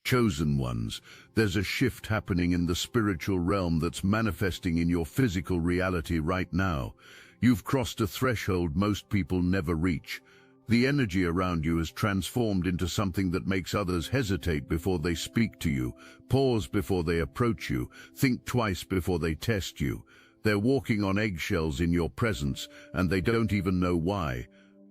Chosen ones, there's a shift happening in the spiritual realm that's manifesting in your physical reality right now. You've crossed a threshold most people never reach. The energy around you has transformed into something that makes others hesitate before they speak to you, pause before they approach you, think twice before they test you. They're walking on eggshells in your presence, and they don't even know why.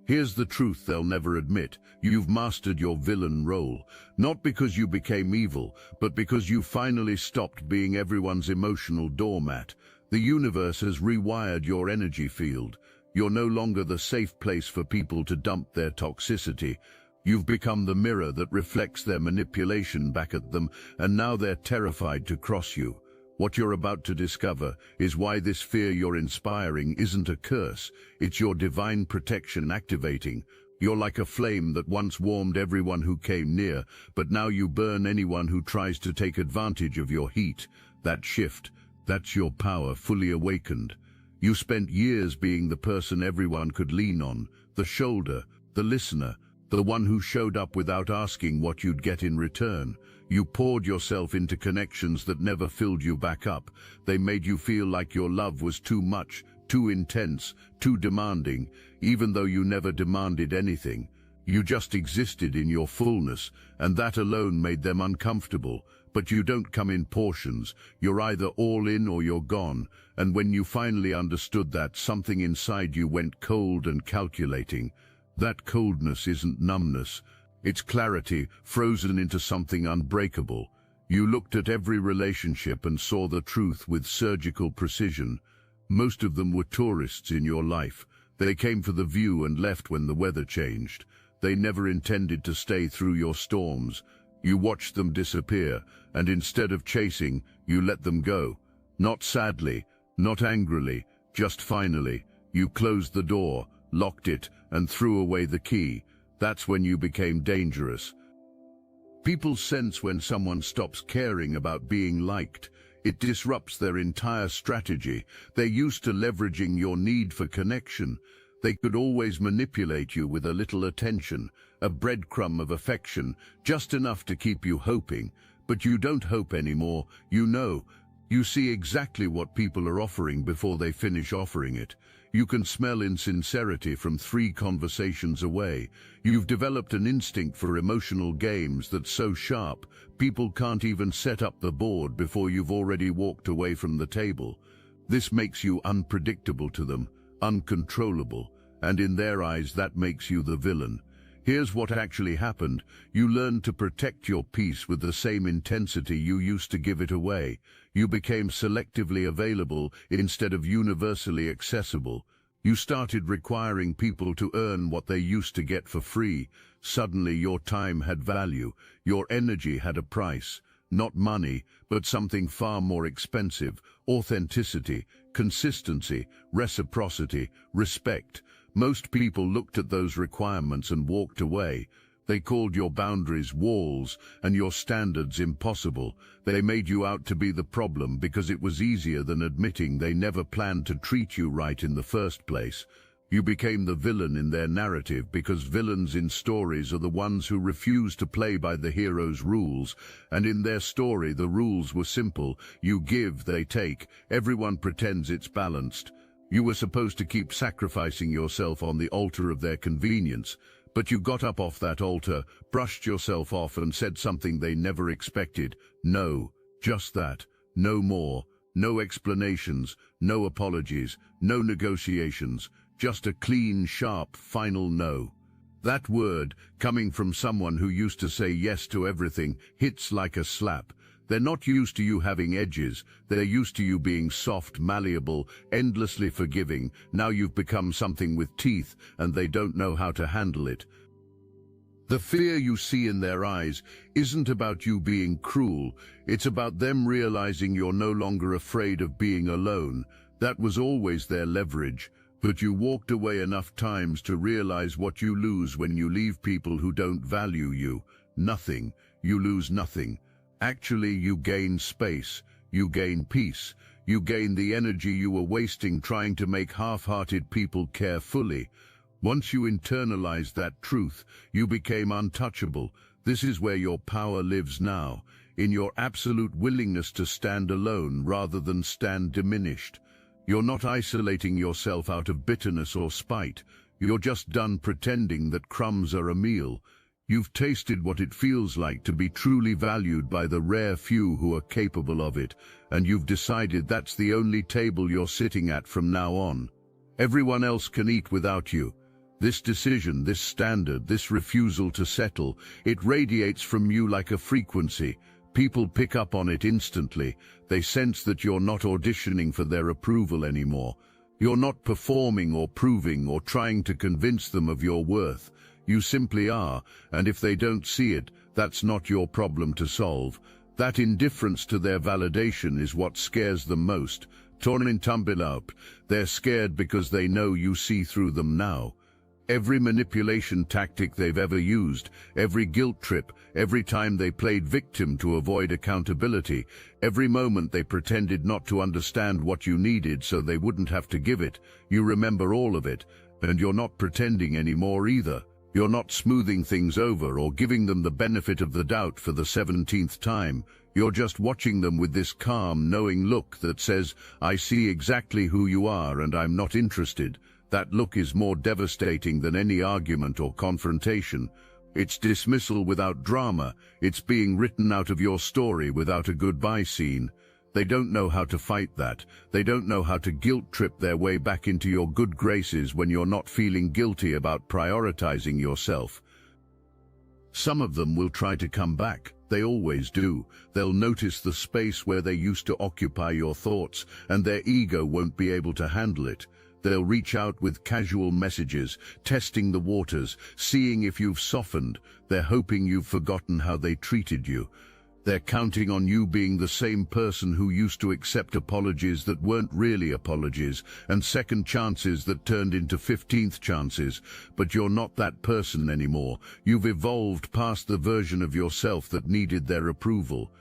Here's the truth they'll never admit. You've mastered your villain role, not because you became evil, but because you finally stopped being everyone's emotional doormat. The universe has rewired your energy field. You're no longer the safe place for people to dump their toxicity. You've become the mirror that reflects their manipulation back at them, and now they're terrified to cross you. What you're about to discover is why this fear you're inspiring isn't a curse. It's your divine protection activating. You're like a flame that once warmed everyone who came near, but now you burn anyone who tries to take advantage of your heat. That shift, that's your power fully awakened. You spent years being the person everyone could lean on, the shoulder, the listener, the one who showed up without asking what you'd get in return. You poured yourself into connections that never filled you back up. They made you feel like your love was too much, too intense, too demanding, even though you never demanded anything. You just existed in your fullness, and that alone made them uncomfortable. But you don't come in portions. You're either all in or you're gone. And when you finally understood that, something inside you went cold and calculating. That coldness isn't numbness. It's clarity, frozen into something unbreakable. You looked at every relationship and saw the truth with surgical precision. Most of them were tourists in your life. They came for the view and left when the weather changed. They never intended to stay through your storms. You watched them disappear, and instead of chasing, you let them go. Not sadly, not angrily, just finally. You closed the door, locked it, and threw away the key. That's when you became dangerous. People sense when someone stops caring about being liked. It disrupts their entire strategy. They're used to leveraging your need for connection. They could always manipulate you with a little attention, a breadcrumb of affection, just enough to keep you hoping. But you don't hope anymore. You know. You see exactly what people are offering before they finish offering it. You can smell insincerity from 3 conversations away. You've developed an instinct for emotional games that's so sharp, people can't even set up the board before you've already walked away from the table. This makes you unpredictable to them, uncontrollable, and in their eyes that makes you the villain. Here's what actually happened. You learned to protect your peace with the same intensity you used to give it away. You became selectively available instead of universally accessible. You started requiring people to earn what they used to get for free. Suddenly your time had value. Your energy had a price. Not money, but something far more expensive. Authenticity, consistency, reciprocity, respect. Most people looked at those requirements and walked away. They called your boundaries walls and your standards impossible. They made you out to be the problem because it was easier than admitting they never planned to treat you right in the first place. You became the villain in their narrative because villains in stories are the ones who refuse to play by the hero's rules, and in their story the rules were simple. You give, they take. Everyone pretends it's balanced. You were supposed to keep sacrificing yourself on the altar of their convenience, but you got up off that altar, brushed yourself off and said something they never expected. No, just that. No more. No explanations, no apologies, no negotiations. Just a clean, sharp, final no. That word, coming from someone who used to say yes to everything, hits like a slap. They're not used to you having edges. They're used to you being soft, malleable, endlessly forgiving. Now you've become something with teeth, and they don't know how to handle it. The fear you see in their eyes isn't about you being cruel. It's about them realizing you're no longer afraid of being alone. That was always their leverage. But you walked away enough times to realize what you lose when you leave people who don't value you. Nothing. You lose nothing. Actually, you gain space. You gain peace. You gain the energy you were wasting trying to make half-hearted people care fully. Once you internalized that truth, you became untouchable. This is where your power lives now, in your absolute willingness to stand alone rather than stand diminished. You're not isolating yourself out of bitterness or spite. You're just done pretending that crumbs are a meal. You've tasted what it feels like to be truly valued by the rare few who are capable of it, and you've decided that's the only table you're sitting at from now on. Everyone else can eat without you. This decision, this standard, this refusal to settle, it radiates from you like a frequency. People pick up on it instantly. They sense that you're not auditioning for their approval anymore. You're not performing or proving or trying to convince them of your worth. You simply are, and if they don't see it, that's not your problem to solve. That indifference to their validation is what scares them most. Tornin Tumbilaup, they're scared because they know you see through them now. Every manipulation tactic they've ever used, every guilt trip, every time they played victim to avoid accountability, every moment they pretended not to understand what you needed so they wouldn't have to give it, you remember all of it, and you're not pretending anymore either. You're not smoothing things over or giving them the benefit of the doubt for the 17th time. You're just watching them with this calm, knowing look that says, I see exactly who you are and I'm not interested. That look is more devastating than any argument or confrontation. It's dismissal without drama. It's being written out of your story without a goodbye scene. They don't know how to fight that. They don't know how to guilt trip their way back into your good graces when you're not feeling guilty about prioritizing yourself. Some of them will try to come back. They always do. They'll notice the space where they used to occupy your thoughts, and their ego won't be able to handle it. They'll reach out with casual messages, testing the waters, seeing if you've softened. They're hoping you've forgotten how they treated you. They're counting on you being the same person who used to accept apologies that weren't really apologies, and second chances that turned into 15th chances. But you're not that person anymore. You've evolved past the version of yourself that needed their approval.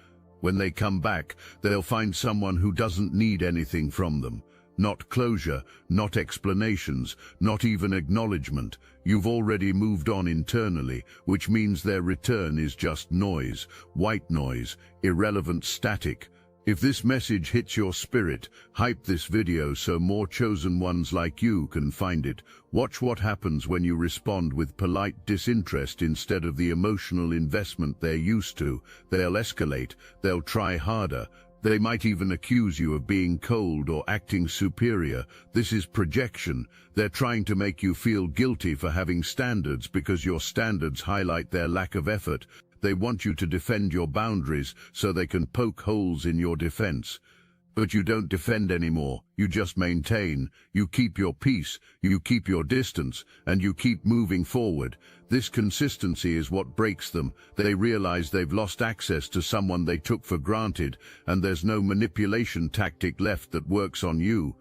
When they come back, they'll find someone who doesn't need anything from them. Not closure, not explanations, not even acknowledgement. You've already moved on internally, which means their return is just noise, white noise, irrelevant static. If this message hits your spirit, hype this video so more chosen ones like you can find it. Watch what happens when you respond with polite disinterest instead of the emotional investment they're used to. They'll escalate, they'll try harder. They might even accuse you of being cold or acting superior. This is projection. They're trying to make you feel guilty for having standards because your standards highlight their lack of effort. They want you to defend your boundaries so they can poke holes in your defense. But you don't defend anymore. You just maintain. You keep your peace, you keep your distance, and you keep moving forward. This consistency is what breaks them. They realize they've lost access to someone they took for granted, and there's no manipulation tactic left that works on you.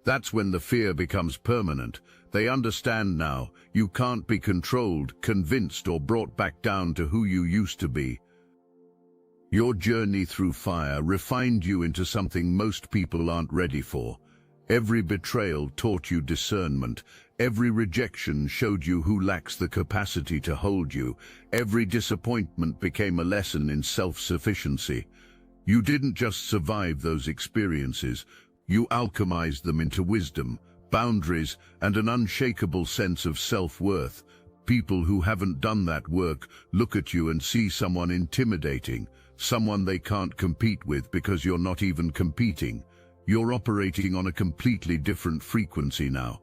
That's when the fear becomes permanent. They understand now. You can't be controlled, convinced, or brought back down to who you used to be. Your journey through fire refined you into something most people aren't ready for. Every betrayal taught you discernment. Every rejection showed you who lacks the capacity to hold you. Every disappointment became a lesson in self-sufficiency. You didn't just survive those experiences. You alchemized them into wisdom, boundaries, and an unshakable sense of self-worth. People who haven't done that work look at you and see someone intimidating, someone they can't compete with because you're not even competing. You're operating on a completely different frequency now.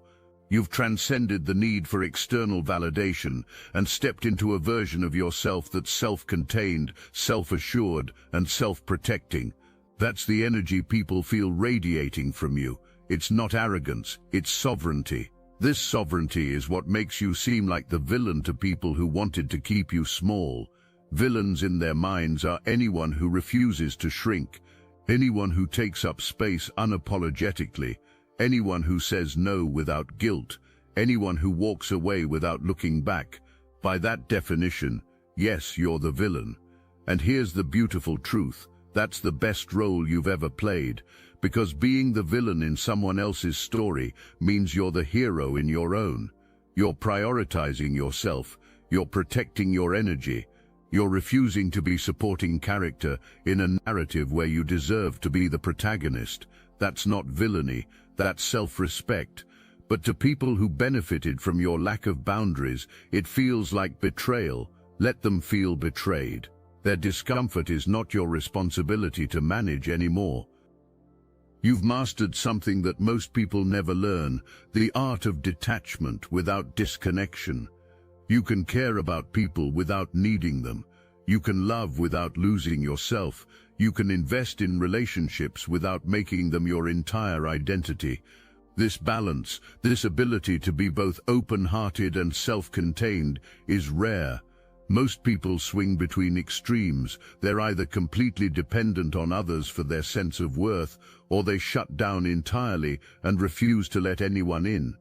You've transcended the need for external validation and stepped into a version of yourself that's self-contained, self-assured, and self-protecting. That's the energy people feel radiating from you. It's not arrogance, it's sovereignty. This sovereignty is what makes you seem like the villain to people who wanted to keep you small. Villains in their minds are anyone who refuses to shrink, anyone who takes up space unapologetically, anyone who says no without guilt, anyone who walks away without looking back. By that definition, yes, you're the villain. And here's the beautiful truth. That's the best role you've ever played, because being the villain in someone else's story means you're the hero in your own. You're prioritizing yourself. You're protecting your energy. You're refusing to be supporting character in a narrative where you deserve to be the protagonist. That's not villainy, that's self-respect. But to people who benefited from your lack of boundaries, it feels like betrayal. Let them feel betrayed. Their discomfort is not your responsibility to manage anymore. You've mastered something that most people never learn, the art of detachment without disconnection. You can care about people without needing them. You can love without losing yourself. You can invest in relationships without making them your entire identity. This balance, this ability to be both open-hearted and self-contained, is rare. Most people swing between extremes. They're either completely dependent on others for their sense of worth, or they shut down entirely and refuse to let anyone in.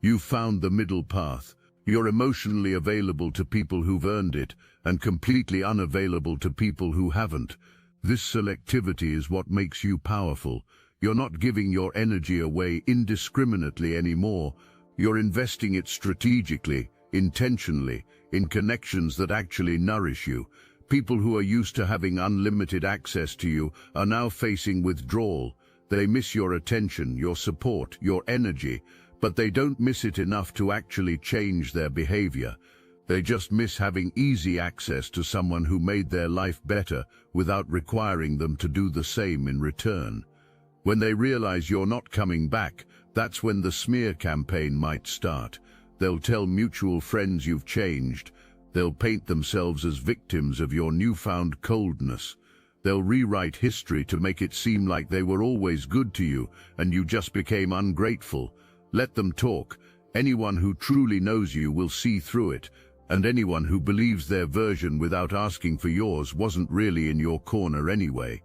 You've found the middle path. You're emotionally available to people who've earned it, and completely unavailable to people who haven't. This selectivity is what makes you powerful. You're not giving your energy away indiscriminately anymore. You're investing it strategically, intentionally, in connections that actually nourish you. People who are used to having unlimited access to you are now facing withdrawal. They miss your attention, your support, your energy, but they don't miss it enough to actually change their behavior. They just miss having easy access to someone who made their life better without requiring them to do the same in return. When they realize you're not coming back, that's when the smear campaign might start. They'll tell mutual friends you've changed. They'll paint themselves as victims of your newfound coldness. They'll rewrite history to make it seem like they were always good to you and you just became ungrateful. Let them talk. Anyone who truly knows you will see through it, and anyone who believes their version without asking for yours wasn't really in your corner anyway.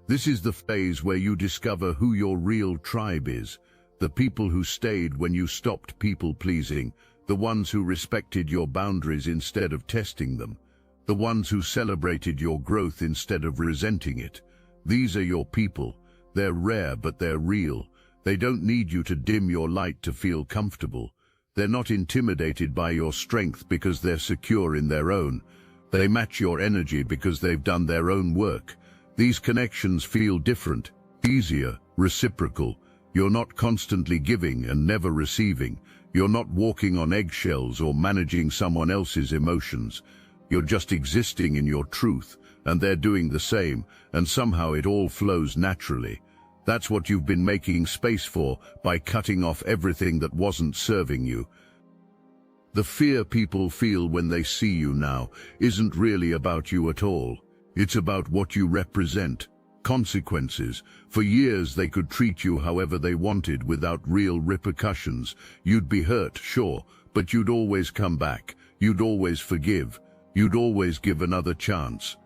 This is the phase where you discover who your real tribe is. The people who stayed when you stopped people-pleasing, the ones who respected your boundaries instead of testing them, the ones who celebrated your growth instead of resenting it. These are your people. They're rare, but they're real. They don't need you to dim your light to feel comfortable. They're not intimidated by your strength because they're secure in their own. They match your energy because they've done their own work. These connections feel different, easier, reciprocal. You're not constantly giving and never receiving. You're not walking on eggshells or managing someone else's emotions. You're just existing in your truth, and they're doing the same, and somehow it all flows naturally. That's what you've been making space for by cutting off everything that wasn't serving you. The fear people feel when they see you now isn't really about you at all. It's about what you represent. Consequences. For years they could treat you however they wanted without real repercussions. You'd be hurt, sure, but you'd always come back. You'd always forgive. You'd always give another chance.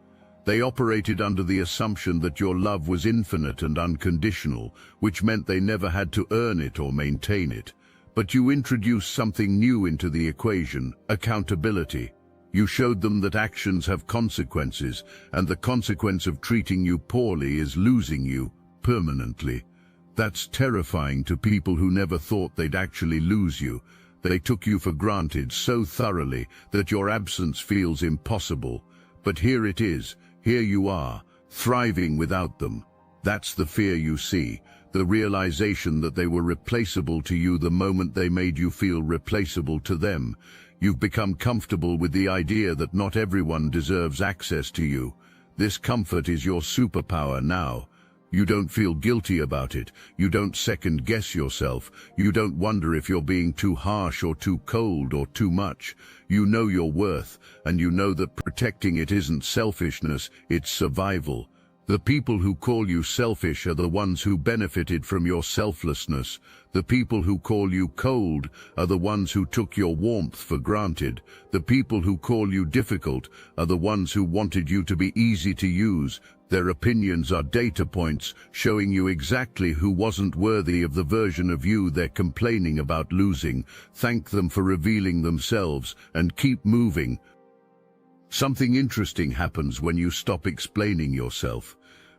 They operated under the assumption that your love was infinite and unconditional, which meant they never had to earn it or maintain it. But you introduced something new into the equation: accountability. You showed them that actions have consequences, and the consequence of treating you poorly is losing you permanently. That's terrifying to people who never thought they'd actually lose you. They took you for granted so thoroughly that your absence feels impossible. But here it is. Here you are, thriving without them. That's the fear you see, the realization that they were replaceable to you the moment they made you feel replaceable to them. You've become comfortable with the idea that not everyone deserves access to you. This comfort is your superpower now. You don't feel guilty about it. You don't second-guess yourself. You don't wonder if you're being too harsh or too cold or too much. You know your worth, and you know that protecting it isn't selfishness, it's survival. The people who call you selfish are the ones who benefited from your selflessness. The people who call you cold are the ones who took your warmth for granted. The people who call you difficult are the ones who wanted you to be easy to use. Their opinions are data points showing you exactly who wasn't worthy of the version of you they're complaining about losing. Thank them for revealing themselves and keep moving. Something interesting happens when you stop explaining yourself.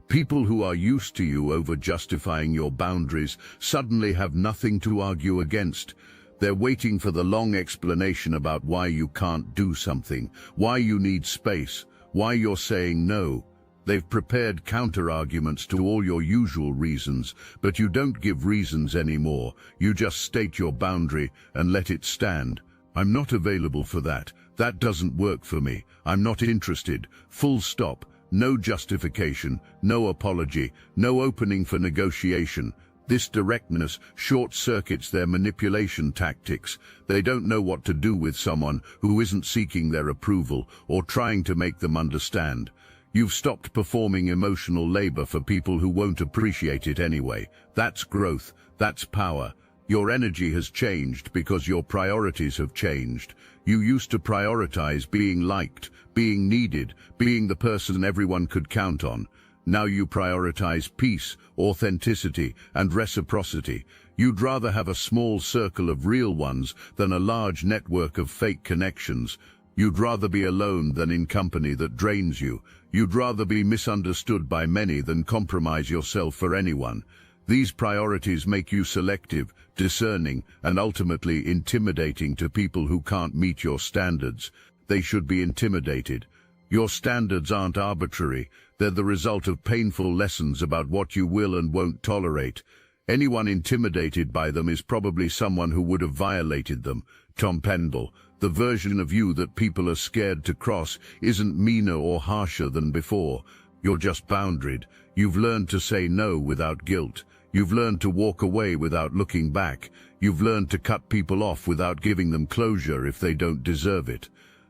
People who are used to you over-justifying your boundaries suddenly have nothing to argue against. They're waiting for the long explanation about why you can't do something, why you need space, why you're saying no. They've prepared counter-arguments to all your usual reasons, but you don't give reasons anymore. You just state your boundary and let it stand. I'm not available for that. That doesn't work for me. I'm not interested. Full stop. No justification, no apology, no opening for negotiation. This directness short-circuits their manipulation tactics. They don't know what to do with someone who isn't seeking their approval or trying to make them understand. You've stopped performing emotional labor for people who won't appreciate it anyway. That's growth. That's power. Your energy has changed because your priorities have changed. You used to prioritize being liked, being needed, being the person everyone could count on. Now you prioritize peace, authenticity, and reciprocity. You'd rather have a small circle of real ones than a large network of fake connections. You'd rather be alone than in company that drains you. You'd rather be misunderstood by many than compromise yourself for anyone. These priorities make you selective, discerning, and ultimately intimidating to people who can't meet your standards. They should be intimidated. Your standards aren't arbitrary. They're the result of painful lessons about what you will and won't tolerate. Anyone intimidated by them is probably someone who would have violated them. Tom Pendle, the version of you that people are scared to cross isn't meaner or harsher than before. You're just boundaried. You've learned to say no without guilt. You've learned to walk away without looking back. You've learned to cut people off without giving them closure if they don't deserve it.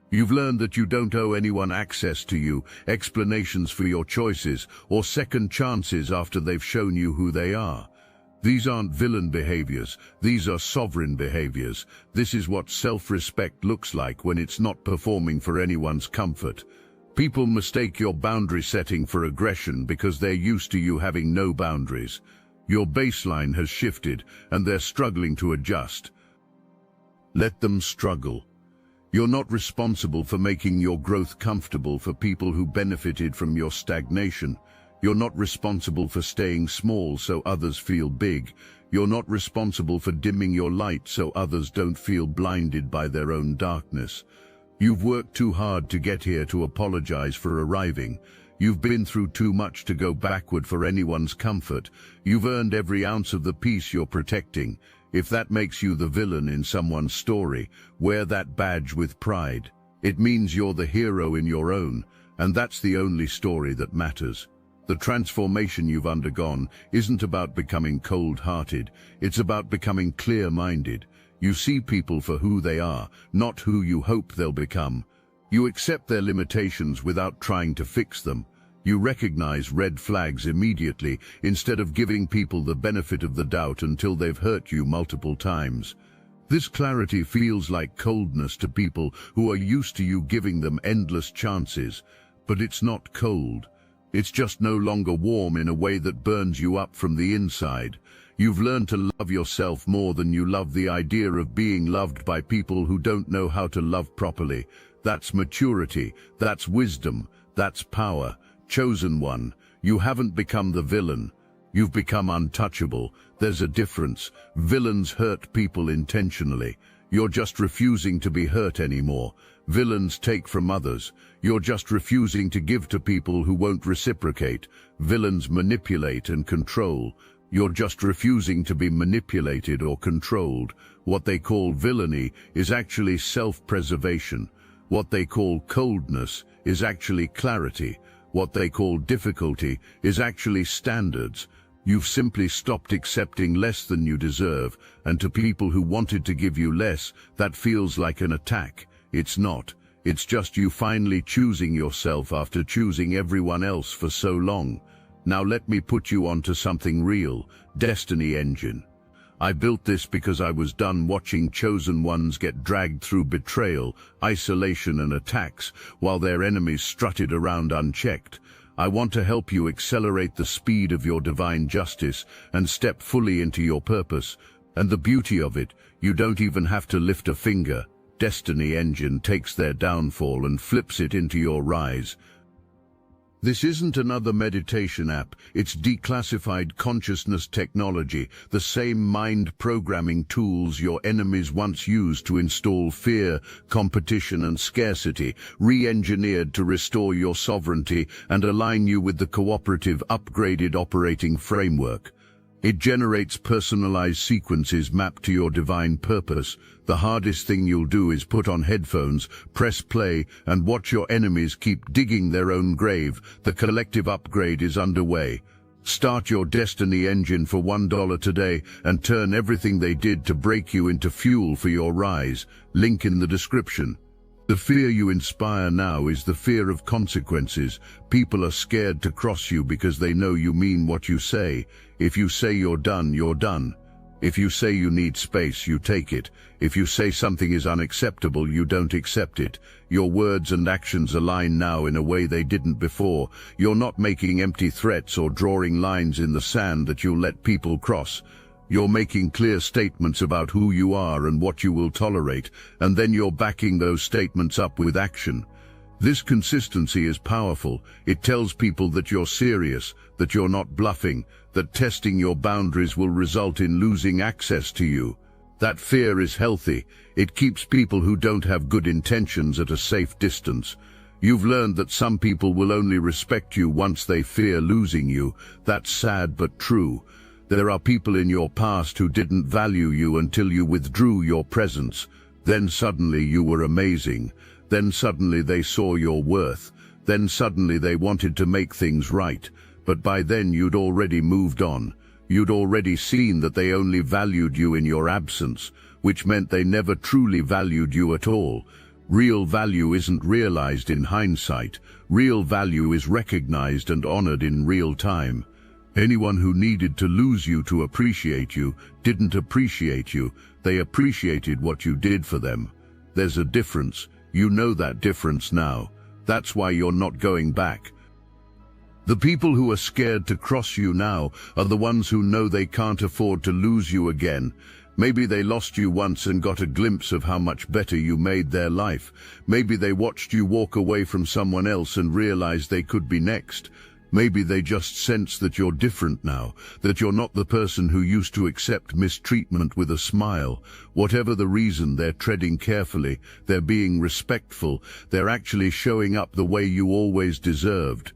You've learned that you don't owe anyone access to you, explanations for your choices, or second chances after they've shown you who they are. These aren't villain behaviors. These are sovereign behaviors. This is what self-respect looks like when it's not performing for anyone's comfort. People mistake your boundary setting for aggression because they're used to you having no boundaries. Your baseline has shifted, and they're struggling to adjust. Let them struggle. You're not responsible for making your growth comfortable for people who benefited from your stagnation. You're not responsible for staying small so others feel big. You're not responsible for dimming your light so others don't feel blinded by their own darkness. You've worked too hard to get here to apologize for arriving. You've been through too much to go backward for anyone's comfort. You've earned every ounce of the peace you're protecting. If that makes you the villain in someone's story, wear that badge with pride. It means you're the hero in your own, and that's the only story that matters. The transformation you've undergone isn't about becoming cold-hearted. It's about becoming clear-minded. You see people for who they are, not who you hope they'll become. You accept their limitations without trying to fix them. You recognize red flags immediately instead of giving people the benefit of the doubt until they've hurt you multiple times. This clarity feels like coldness to people who are used to you giving them endless chances, but it's not cold. It's just no longer warm in a way that burns you up from the inside. You've learned to love yourself more than you love the idea of being loved by people who don't know how to love properly. That's maturity, that's wisdom, that's power. Chosen one, you haven't become the villain. You've become untouchable. There's a difference. Villains hurt people intentionally. You're just refusing to be hurt anymore. Villains take from others. You're just refusing to give to people who won't reciprocate. Villains manipulate and control. You're just refusing to be manipulated or controlled. What they call villainy is actually self-preservation. What they call coldness is actually clarity. What they call difficulty is actually standards. You've simply stopped accepting less than you deserve, and to people who wanted to give you less, that feels like an attack. It's not. It's just you finally choosing yourself after choosing everyone else for so long. Now let me put you onto something real, Destiny Engine. I built this because I was done watching chosen ones get dragged through betrayal, isolation and attacks while their enemies strutted around unchecked. I want to help you accelerate the speed of your divine justice and step fully into your purpose. And the beauty of it, you don't even have to lift a finger. Destiny Engine takes their downfall and flips it into your rise. This isn't another meditation app, it's declassified consciousness technology, the same mind programming tools your enemies once used to install fear, competition and scarcity, re-engineered to restore your sovereignty and align you with the cooperative upgraded operating framework. It generates personalized sequences mapped to your divine purpose. The hardest thing you'll do is put on headphones, press play, and watch your enemies keep digging their own grave. The collective upgrade is underway. Start your destiny engine for $1 today and turn everything they did to break you into fuel for your rise. Link in the description. The fear you inspire now is the fear of consequences. People are scared to cross you because they know you mean what you say. If you say you're done, you're done. If you say you need space, you take it. If you say something is unacceptable, you don't accept it. Your words and actions align now in a way they didn't before. You're not making empty threats or drawing lines in the sand that you'll let people cross. You're making clear statements about who you are and what you will tolerate, and then you're backing those statements up with action. This consistency is powerful. It tells people that you're serious, that you're not bluffing, that testing your boundaries will result in losing access to you. That fear is healthy. It keeps people who don't have good intentions at a safe distance. You've learned that some people will only respect you once they fear losing you. That's sad but true. There are people in your past who didn't value you until you withdrew your presence. Then suddenly you were amazing. Then suddenly they saw your worth. Then suddenly they wanted to make things right. But by then you'd already moved on. You'd already seen that they only valued you in your absence, which meant they never truly valued you at all. Real value isn't realized in hindsight. Real value is recognized and honored in real time. Anyone who needed to lose you to appreciate you didn't appreciate you. They appreciated what you did for them. There's a difference. You know that difference now. That's why you're not going back. The people who are scared to cross you now are the ones who know they can't afford to lose you again. Maybe they lost you once and got a glimpse of how much better you made their life. Maybe they watched you walk away from someone else and realized they could be next. Maybe they just sense that you're different now, that you're not the person who used to accept mistreatment with a smile. Whatever the reason, they're treading carefully, they're being respectful, they're actually showing up the way you always deserved.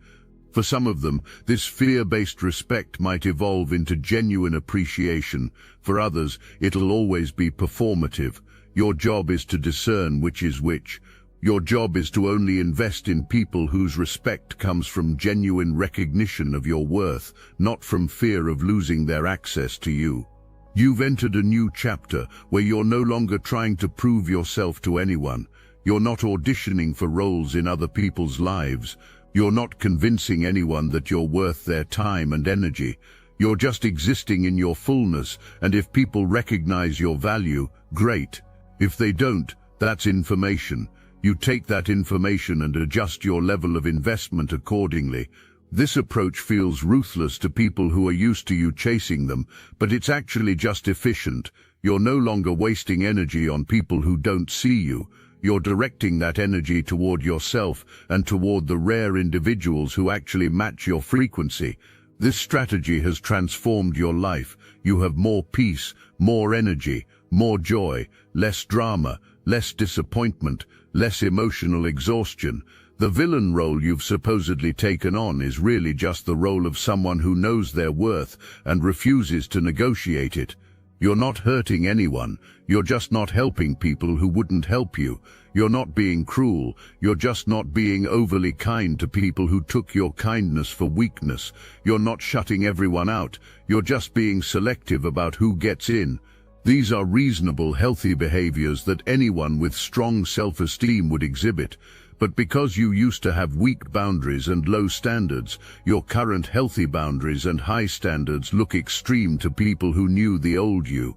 For some of them, this fear-based respect might evolve into genuine appreciation. For others, it'll always be performative. Your job is to discern which is which. Your job is to only invest in people whose respect comes from genuine recognition of your worth, not from fear of losing their access to you. You've entered a new chapter where you're no longer trying to prove yourself to anyone. You're not auditioning for roles in other people's lives. You're not convincing anyone that you're worth their time and energy. You're just existing in your fullness, and if people recognize your value, great. If they don't, that's information. You take that information and adjust your level of investment accordingly. This approach feels ruthless to people who are used to you chasing them, but it's actually just efficient. You're no longer wasting energy on people who don't see you. You're directing that energy toward yourself and toward the rare individuals who actually match your frequency. This strategy has transformed your life. You have more peace, more energy, more joy, less drama, less disappointment, less emotional exhaustion. The villain role you've supposedly taken on is really just the role of someone who knows their worth and refuses to negotiate it. You're not hurting anyone. You're just not helping people who wouldn't help you. You're not being cruel. You're just not being overly kind to people who took your kindness for weakness. You're not shutting everyone out. You're just being selective about who gets in. These are reasonable, healthy behaviors that anyone with strong self-esteem would exhibit. But because you used to have weak boundaries and low standards, your current healthy boundaries and high standards look extreme to people who knew the old you.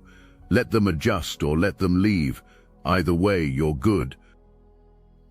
Let them adjust or let them leave. Either way, you're good.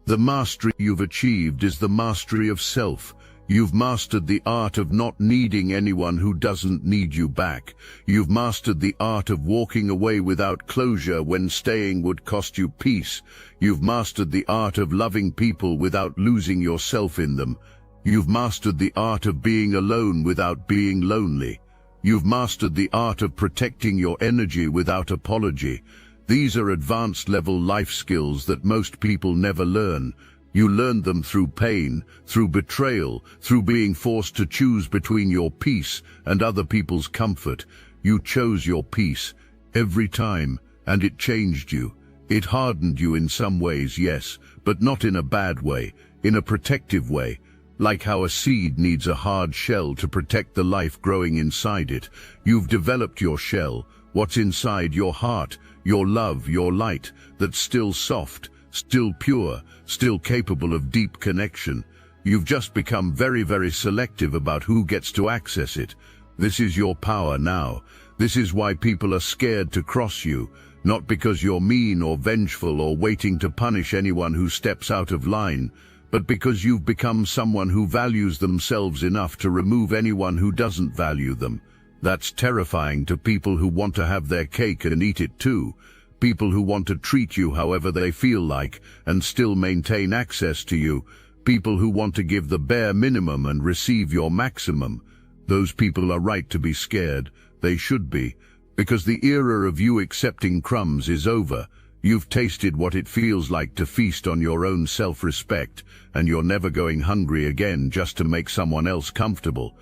The mastery you've achieved is the mastery of self. You've mastered the art of not needing anyone who doesn't need you back. You've mastered the art of walking away without closure when staying would cost you peace. You've mastered the art of loving people without losing yourself in them. You've mastered the art of being alone without being lonely. You've mastered the art of protecting your energy without apology. These are advanced level life skills that most people never learn. You learned them through pain, through betrayal, through being forced to choose between your peace and other people's comfort. You chose your peace every time, and it changed you. It hardened you in some ways, yes, but not in a bad way, in a protective way. Like how a seed needs a hard shell to protect the life growing inside it. You've developed your shell, what's inside your heart, your love, your light, that's still soft, still pure, still capable of deep connection. You've just become very, very selective about who gets to access it. This is your power now. This is why people are scared to cross you, not because you're mean or vengeful or waiting to punish anyone who steps out of line, but because you've become someone who values themselves enough to remove anyone who doesn't value them. That's terrifying to people who want to have their cake and eat it too. People who want to treat you however they feel like and still maintain access to you. People who want to give the bare minimum and receive your maximum. Those people are right to be scared. They should be, because the era of you accepting crumbs is over. You've tasted what it feels like to feast on your own self-respect, and you're never going hungry again just to make someone else comfortable.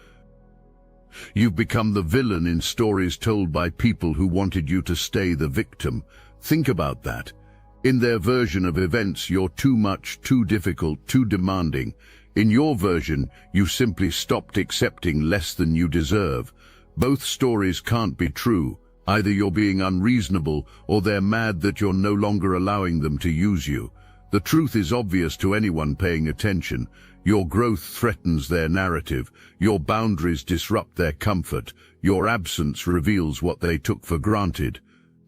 You've become the villain in stories told by people who wanted you to stay the victim. Think about that. In their version of events, you're too much, too difficult, too demanding. In your version, you simply stopped accepting less than you deserve. Both stories can't be true. Either you're being unreasonable or they're mad that you're no longer allowing them to use you. The truth is obvious to anyone paying attention. Your growth threatens their narrative. Your boundaries disrupt their comfort. Your absence reveals what they took for granted.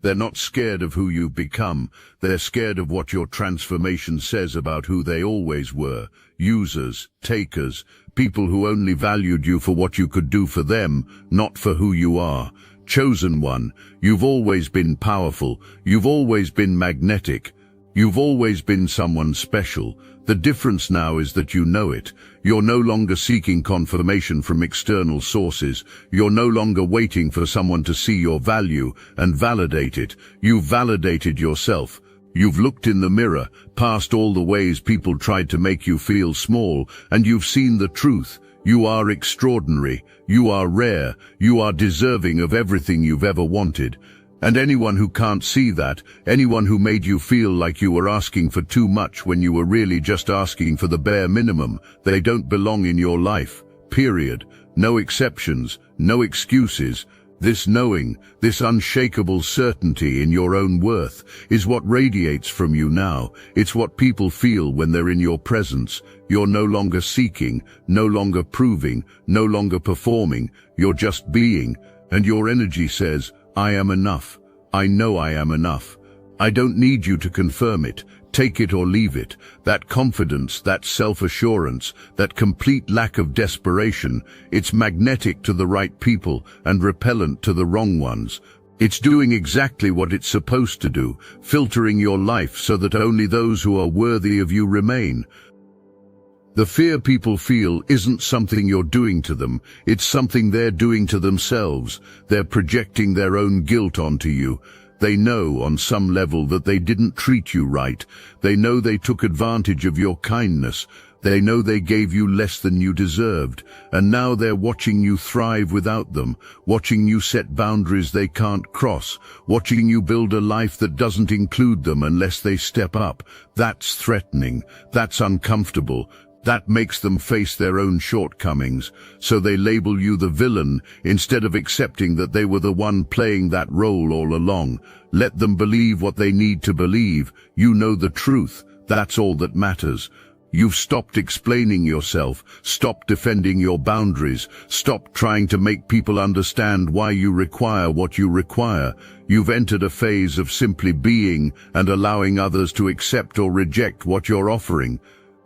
They're not scared of who you've become. They're scared of what your transformation says about who they always were. Users, takers, people who only valued you for what you could do for them, not for who you are. Chosen one, you've always been powerful. You've always been magnetic. You've always been someone special. The difference now is that you know it. You're no longer seeking confirmation from external sources. You're no longer waiting for someone to see your value and validate it. You've validated yourself. You've looked in the mirror, past all the ways people tried to make you feel small, and you've seen the truth. You are extraordinary. You are rare. You are deserving of everything you've ever wanted. And anyone who can't see that, anyone who made you feel like you were asking for too much when you were really just asking for the bare minimum, they don't belong in your life. Period. No exceptions, no excuses. This knowing, this unshakable certainty in your own worth, is what radiates from you now. It's what people feel when they're in your presence. You're no longer seeking, no longer proving, no longer performing. You're just being. And your energy says, I am enough. I know I am enough. I don't need you to confirm it. Take it or leave it. That confidence, that self-assurance, that complete lack of desperation, it's magnetic to the right people and repellent to the wrong ones. It's doing exactly what it's supposed to do, filtering your life so that only those who are worthy of you remain. The fear people feel isn't something you're doing to them, it's something they're doing to themselves. They're projecting their own guilt onto you. They know on some level that they didn't treat you right. They know they took advantage of your kindness. They know they gave you less than you deserved. And now they're watching you thrive without them, watching you set boundaries they can't cross, watching you build a life that doesn't include them unless they step up. That's threatening. That's uncomfortable. That makes them face their own shortcomings, so they label you the villain instead of accepting that they were the one playing that role all along. Let them believe what they need to believe. You know the truth. That's all that matters. You've stopped explaining yourself, stopped defending your boundaries, stopped trying to make people understand why you require what you require. You've entered a phase of simply being and allowing others to accept or reject what you're offering.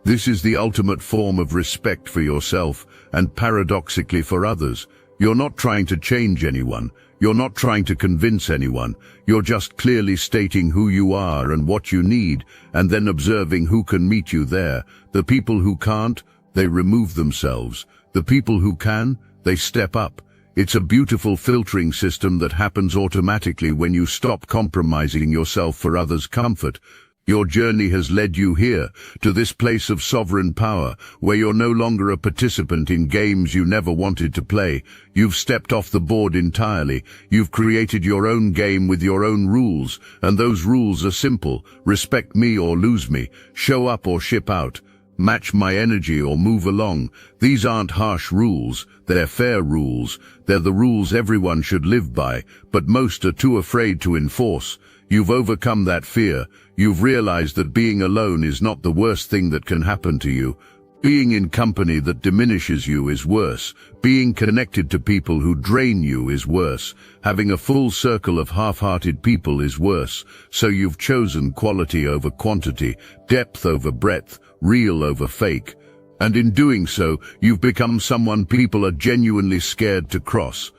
This is the ultimate form of respect for yourself and paradoxically for others. You're not trying to change anyone. You're not trying to convince anyone. You're just clearly stating who you are and what you need, and then observing who can meet you there. The people who can't, they remove themselves. The people who can, they step up. It's a beautiful filtering system that happens automatically when you stop compromising yourself for others' comfort. Your journey has led you here, to this place of sovereign power, where you're no longer a participant in games you never wanted to play. You've stepped off the board entirely. You've created your own game with your own rules, and those rules are simple. Respect me or lose me. Show up or ship out. Match my energy or move along. These aren't harsh rules, they're fair rules. They're the rules everyone should live by, but most are too afraid to enforce. You've overcome that fear. You've realized that being alone is not the worst thing that can happen to you. Being in company that diminishes you is worse. Being connected to people who drain you is worse. Having a full circle of half-hearted people is worse. So you've chosen quality over quantity, depth over breadth, real over fake. And in doing so, you've become someone people are genuinely scared to cross.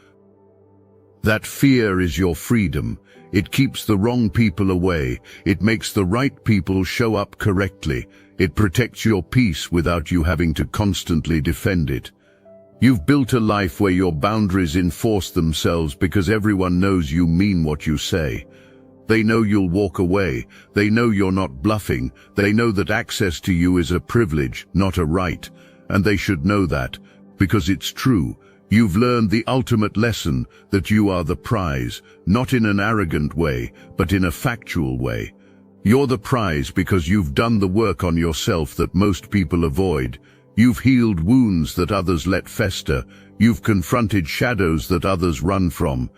That fear is your freedom. It keeps the wrong people away. It makes the right people show up correctly. It protects your peace without you having to constantly defend it. You've built a life where your boundaries enforce themselves because everyone knows you mean what you say. They know you'll walk away. They know you're not bluffing. They know that access to you is a privilege, not a right. And they should know that, because it's true. You've learned the ultimate lesson, that you are the prize, not in an arrogant way, but in a factual way. You're the prize because you've done the work on yourself that most people avoid. You've healed wounds that others let fester. You've confronted shadows that others run from.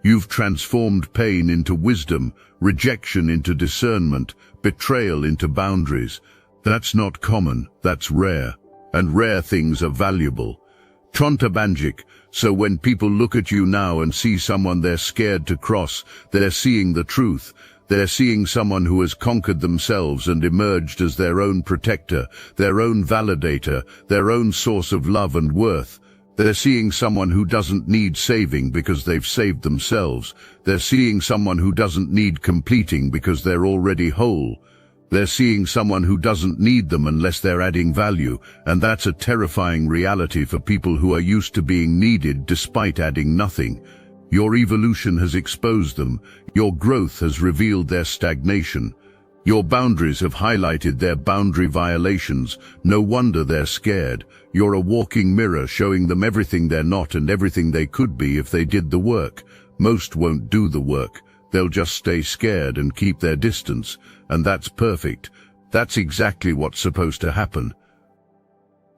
You've transformed pain into wisdom, rejection into discernment, betrayal into boundaries. That's not common, that's rare. And rare things are valuable. Tronta Banjic, so when people look at you now and see someone they're scared to cross, they're seeing the truth. They're seeing someone who has conquered themselves and emerged as their own protector, their own validator, their own source of love and worth. They're seeing someone who doesn't need saving because they've saved themselves. They're seeing someone who doesn't need completing because they're already whole. They're seeing someone who doesn't need them unless they're adding value, and that's a terrifying reality for people who are used to being needed despite adding nothing. Your evolution has exposed them. Your growth has revealed their stagnation. Your boundaries have highlighted their boundary violations. No wonder they're scared. You're a walking mirror showing them everything they're not and everything they could be if they did the work. Most won't do the work. They'll just stay scared and keep their distance. And that's perfect. That's exactly what's supposed to happen.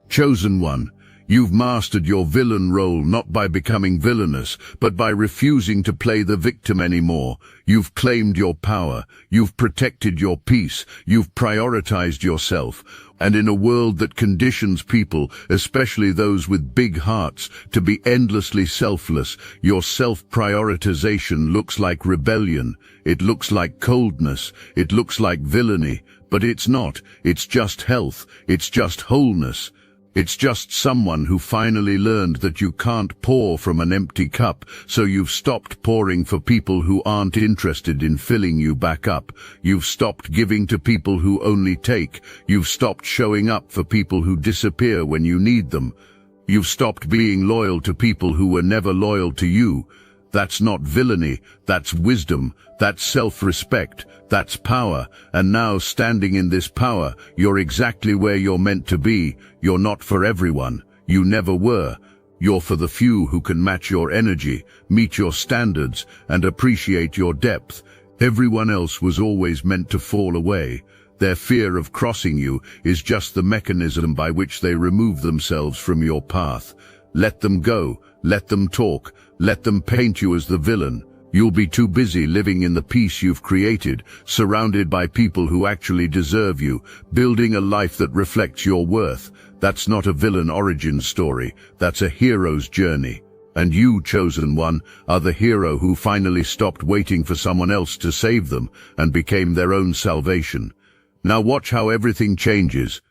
Chosen one, you've mastered your villain role not by becoming villainous, but by refusing to play the victim anymore. You've claimed your power. You've protected your peace. You've prioritized yourself. And in a world that conditions people, especially those with big hearts, to be endlessly selfless, your self-prioritization looks like rebellion. It looks like coldness. It looks like villainy. But it's not. It's just health. It's just wholeness. It's just someone who finally learned that you can't pour from an empty cup, so you've stopped pouring for people who aren't interested in filling you back up. You've stopped giving to people who only take. You've stopped showing up for people who disappear when you need them. You've stopped being loyal to people who were never loyal to you. That's not villainy, that's wisdom, that's self-respect, that's power. And now, standing in this power, you're exactly where you're meant to be. You're not for everyone. You never were. You're for the few who can match your energy, meet your standards, and appreciate your depth. Everyone else was always meant to fall away. Their fear of crossing you is just the mechanism by which they remove themselves from your path. Let them go. Let them talk. Let them paint you as the villain. You'll be too busy living in the peace you've created, surrounded by people who actually deserve you, building a life that reflects your worth. That's not a villain origin story. That's a hero's journey. And you, chosen one, are the hero who finally stopped waiting for someone else to save them and became their own salvation. Now watch how everything changes.